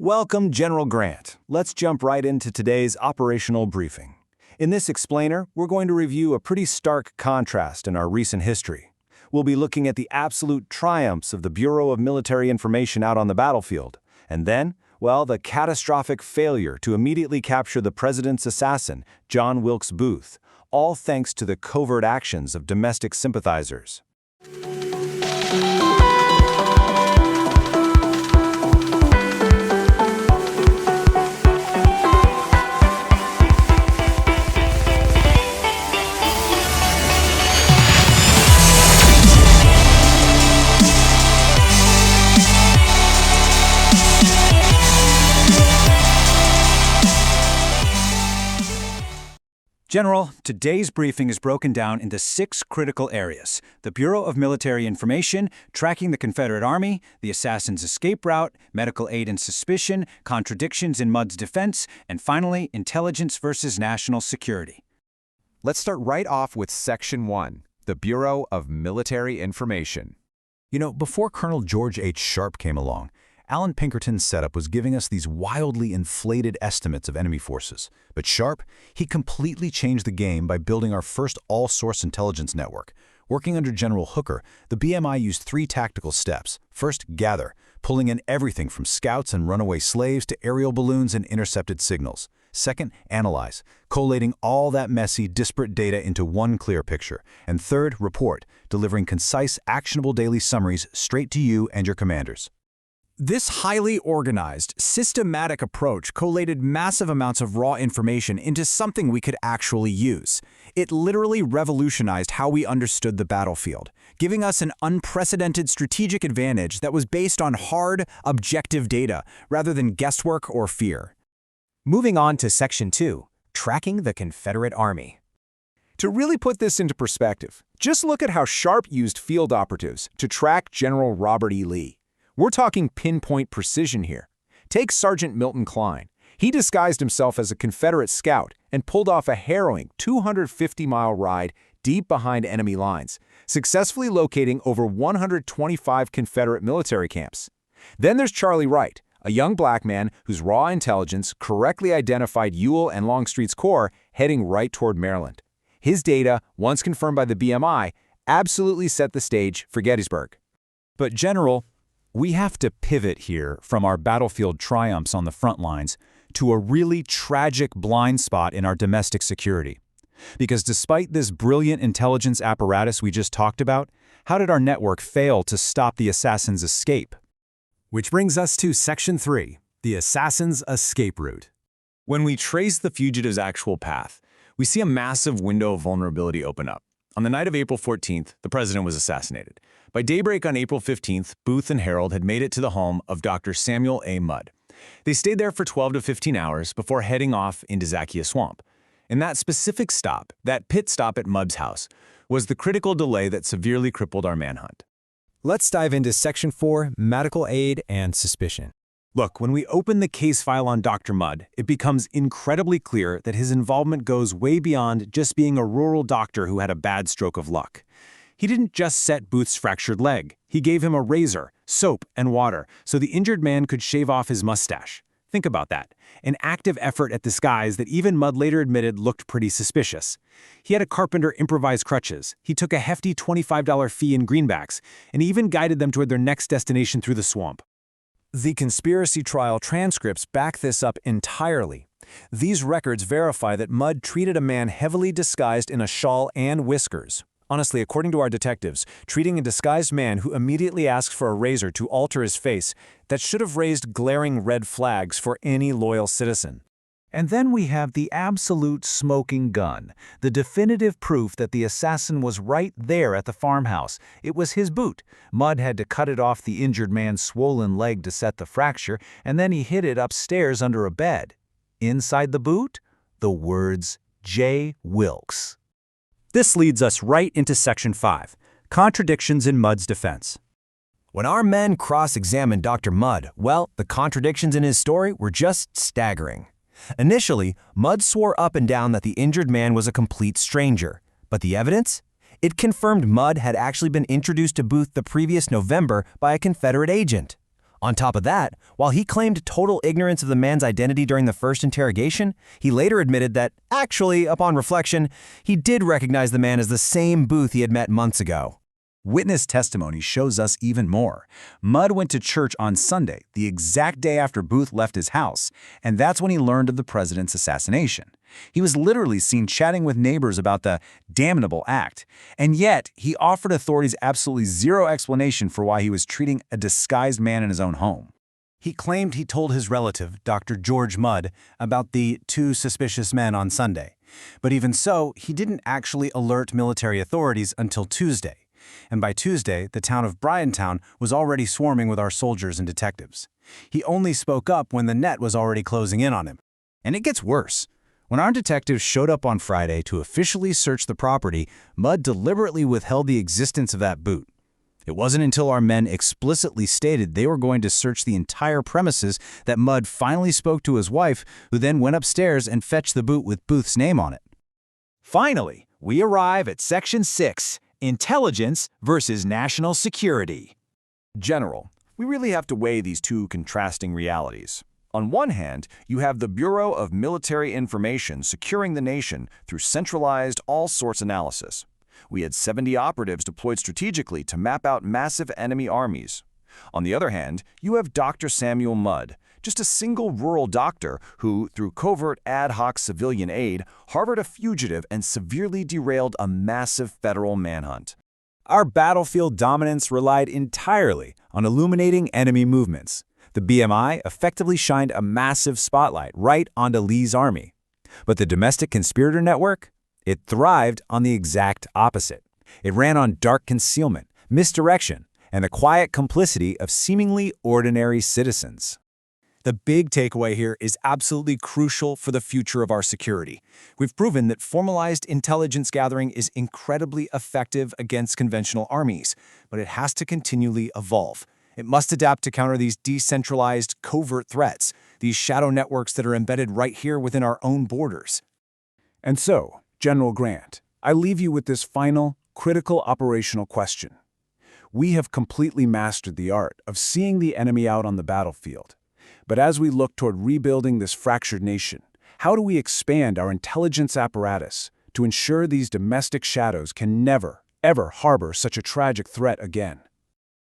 Welcome, General Grant. Let's jump right into today's operational briefing. In this explainer, we're going to review a pretty stark contrast in our recent history. We'll be looking at the absolute triumphs of the Bureau of Military Information out on the battlefield, and then, well, the catastrophic failure to immediately capture the president's assassin, John Wilkes Booth, all thanks to the covert actions of domestic sympathizers. General, today's briefing is broken down into 6 critical areas: the Bureau of Military Information, tracking the Confederate Army, the assassin's escape route, medical aid and suspicion, contradictions in Mudd's defense, and finally, intelligence versus national security. Let's start right off with Section 1, the Bureau of Military Information. You know, before Colonel George H. Sharp came along, Alan Pinkerton's setup was giving us these wildly inflated estimates of enemy forces. But Sharp, he completely changed the game by building our first all-source intelligence network. Working under General Hooker, the BMI used 3 tactical steps. First, gather, pulling in everything from scouts and runaway slaves to aerial balloons and intercepted signals. Second, analyze, collating all that messy, disparate data into one clear picture. And third, report, delivering concise, actionable daily summaries straight to you and your commanders. This highly organized, systematic approach collated massive amounts of raw information into something we could actually use. It literally revolutionized how we understood the battlefield, giving us an unprecedented strategic advantage that was based on hard, objective data rather than guesswork or fear. Moving on to Section 2, tracking the Confederate Army. To really put this into perspective, just look at how Sharp used field operatives to track General Robert E. Lee. We're talking pinpoint precision here. Take Sergeant Milton Kline. He disguised himself as a Confederate scout and pulled off a harrowing 250-mile ride deep behind enemy lines, successfully locating over 125 Confederate military camps. Then there's Charlie Wright, a young black man whose raw intelligence correctly identified Ewell and Longstreet's corps heading right toward Maryland. His data, once confirmed by the BMI, absolutely set the stage for Gettysburg. But General, we have to pivot here from our battlefield triumphs on the front lines to a really tragic blind spot in our domestic security. Because despite this brilliant intelligence apparatus we just talked about, how did our network fail to stop the assassin's escape? Which brings us to Section 3, the assassin's escape route. When we trace the fugitive's actual path, we see a massive window of vulnerability open up. On the night of April 14th, the president was assassinated. By daybreak on April 15th, Booth and Harold had made it to the home of Dr. Samuel A. Mudd. They stayed there for 12 to 15 hours before heading off into Zacchaeus Swamp. And that specific stop, that pit stop at Mudd's house, was the critical delay that severely crippled our manhunt. Let's dive into Section 4, medical aid and suspicion. Look, when we open the case file on Dr. Mudd, it becomes incredibly clear that his involvement goes way beyond just being a rural doctor who had a bad stroke of luck. He didn't just set Booth's fractured leg. He gave him a razor, soap, and water so the injured man could shave off his mustache. Think about that. An active effort at disguise that even Mudd later admitted looked pretty suspicious. He had a carpenter improvise crutches. He took a hefty $25 fee in greenbacks, and he even guided them toward their next destination through the swamp. The conspiracy trial transcripts back this up entirely. These records verify that Mudd treated a man heavily disguised in a shawl and whiskers. Honestly, according to our detectives, treating a disguised man who immediately asks for a razor to alter his face, that should have raised glaring red flags for any loyal citizen. And then we have the absolute smoking gun, the definitive proof that the assassin was right there at the farmhouse. It was his boot. Mudd had to cut it off the injured man's swollen leg to set the fracture, and then he hid it upstairs under a bed. Inside the boot, the words J. Wilkes. This leads us right into Section 5, contradictions in Mudd's defense. When our men cross-examined Dr. Mudd, well, the contradictions in his story were just staggering. Initially, Mudd swore up and down that the injured man was a complete stranger. But the evidence? It confirmed Mudd had actually been introduced to Booth the previous November by a Confederate agent. On top of that, while he claimed total ignorance of the man's identity during the first interrogation, he later admitted that, actually, upon reflection, he did recognize the man as the same Booth he had met months ago. Witness testimony shows us even more. Mudd went to church on Sunday, the exact day after Booth left his house, and that's when he learned of the president's assassination. He was literally seen chatting with neighbors about the damnable act, and yet he offered authorities absolutely zero explanation for why he was treating a disguised man in his own home. He claimed he told his relative, Dr. George Mudd, about the 2 suspicious men on Sunday. But even so, he didn't actually alert military authorities until Tuesday. And by Tuesday, the town of Bryantown was already swarming with our soldiers and detectives. He only spoke up when the net was already closing in on him. And it gets worse. When our detectives showed up on Friday to officially search the property, Mudd deliberately withheld the existence of that boot. It wasn't until our men explicitly stated they were going to search the entire premises that Mudd finally spoke to his wife, who then went upstairs and fetched the boot with Booth's name on it. Finally, we arrive at Section 6, Intelligence versus National Security. General, we really have to weigh these two contrasting realities. On one hand, you have the Bureau of Military Information securing the nation through centralized all-sorts analysis. We had 70 operatives deployed strategically to map out massive enemy armies. On the other hand, you have Dr. Samuel Mudd, just a single rural doctor who, through covert ad hoc civilian aid, harbored a fugitive and severely derailed a massive federal manhunt. Our battlefield dominance relied entirely on illuminating enemy movements. The BMI effectively shined a massive spotlight right onto Lee's army. But the domestic conspirator network? It thrived on the exact opposite. It ran on dark concealment, misdirection, and the quiet complicity of seemingly ordinary citizens. The big takeaway here is absolutely crucial for the future of our security. We've proven that formalized intelligence gathering is incredibly effective against conventional armies, but it has to continually evolve. It must adapt to counter these decentralized, covert threats, these shadow networks that are embedded right here within our own borders. And so, General Grant, I leave you with this final, critical operational question. We have completely mastered the art of seeing the enemy out on the battlefield. But as we look toward rebuilding this fractured nation, how do we expand our intelligence apparatus to ensure these domestic shadows can never, ever harbor such a tragic threat again?